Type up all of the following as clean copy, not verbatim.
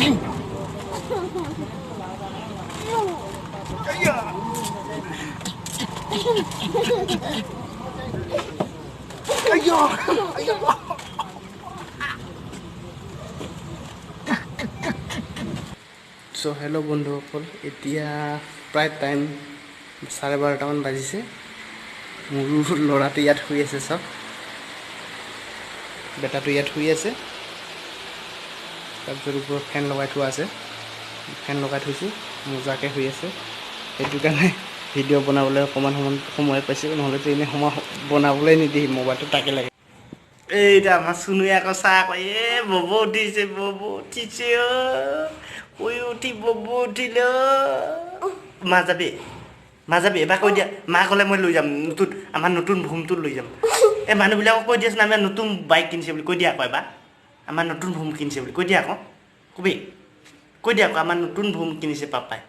So hello' বন্ধুসকল, এতিয়া প্ৰায় টাইম 12:30মান বাজিছে। মোৰ ল'ৰাটো ইয়াত শুই আছে, চাওক বেটাটো ইয়াত শুই আছে। তাৰপিছত ওপৰত ফেন লগাই থোৱা আছে, ফেন লগাই থৈছোঁ, মজাকৈ শুই আছে। সেইটো কাৰণে ভিডিঅ' বনাবলৈ অকণমান সময় পাইছোঁ, নহ'লেতো এনেই সময় বনাবলৈ নিদিয়ে, মোবাইলটো তাকে লাগে। এইটা আমাৰ চুনুৱে আকৌ চাহ কয়, বব উঠিছে, বব উঠিছে, শুই উঠি বব উঠিল। মা যাবি এবাৰ কৈ দিয়া, মা ক'লে মই লৈ যাম, আমাৰ নতুন ভূমটোত লৈ যাম। এই মানুহবিলাকক কৈ দিয়াচোন, আমাৰ নতুন বাইক কিনিছে বুলি কৈ দিয়া আকৌ এবাৰ, আমাৰ নতুন ভূম কিনিছে বুলি কৈ দিয়া আকৌ, কবি কৈ দিয়া আকৌ, আমাৰ নতুন ভূম কিনিছে পাপাই,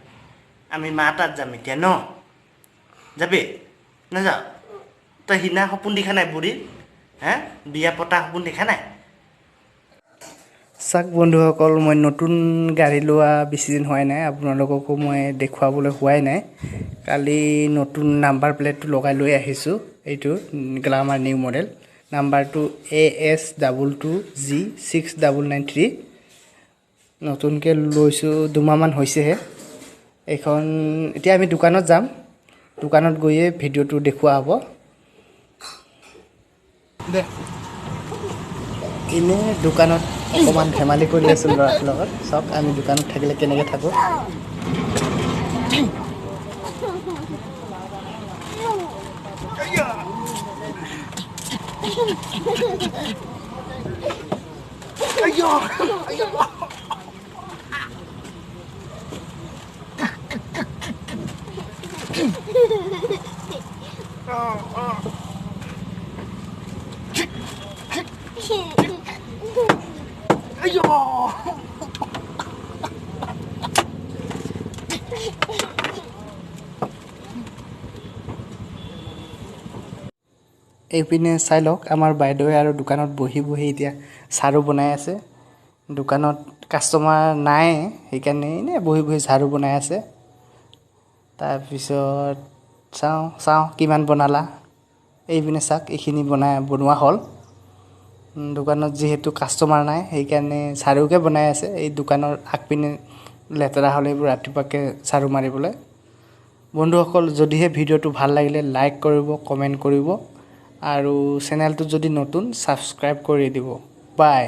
আমি মা তাত যাম এতিয়া ন, যাবি নাযাওঁ? তই সিদিনা সপোন দেখা নাই বুঢ়ীৰ, হা বিয়া পতা সপোন দেখা নাই? চাওক বন্ধুসকল, মই নতুন গাড়ী লোৱা বেছি দিন হোৱাই নাই, আপোনালোককো মই দেখুৱাবলৈ হোৱাই নাই। কালি নতুন নাম্বাৰ প্লেটটো লগাই লৈ আহিছোঁ, এইটো গ্লামাৰ নিউ মডেল, নাম্বাৰটো AS22G6993। নতুনকৈ লৈছোঁ, দুমাহমান হৈছেহে। এইখন এতিয়া আমি দোকানত যাম, দোকানত গৈয়ে ভিডিঅ'টো দেখুওৱা হ'ব। দে এনেই দোকানত অকণমান ধেমালি কৰি আছোঁ ল'ৰাটোৰ লগত, চাওক আমি দোকানত থাকিলে কেনেকৈ থাকোঁ। এইপিনে চাই লওক, আমাৰ বাইদেৱে আৰু দোকানত বহি এতিয়া ঝাৰু বনাই আছে। দোকানত কাষ্টমাৰ নাই, সেইকাৰণে এনেই বহি ঝাৰু বনাই আছে। তাৰপিছত চাওঁ কিমান বনালা। এইপিনে চাওক, এইখিনি বনোৱা হ'ল। দোকানত যিহেতু কাষ্টমাৰ নাই, সেইকাৰণে ঝাৰুকে বনাই আছে। এই দোকানৰ আগপিনে লেতেৰা হ'লে এইবোৰ ৰাতিপুৱাকৈ ঝাৰু মাৰিবলৈ। বন্ধুসকল, যদিহে ভিডিঅ'টো ভাল লাগিলে লাইক কৰিব, কমেণ্ট কৰিব, আৰু চেনেলটো যদি নতুন ছাবস্ক্ৰাইব কৰি দিব। বাই।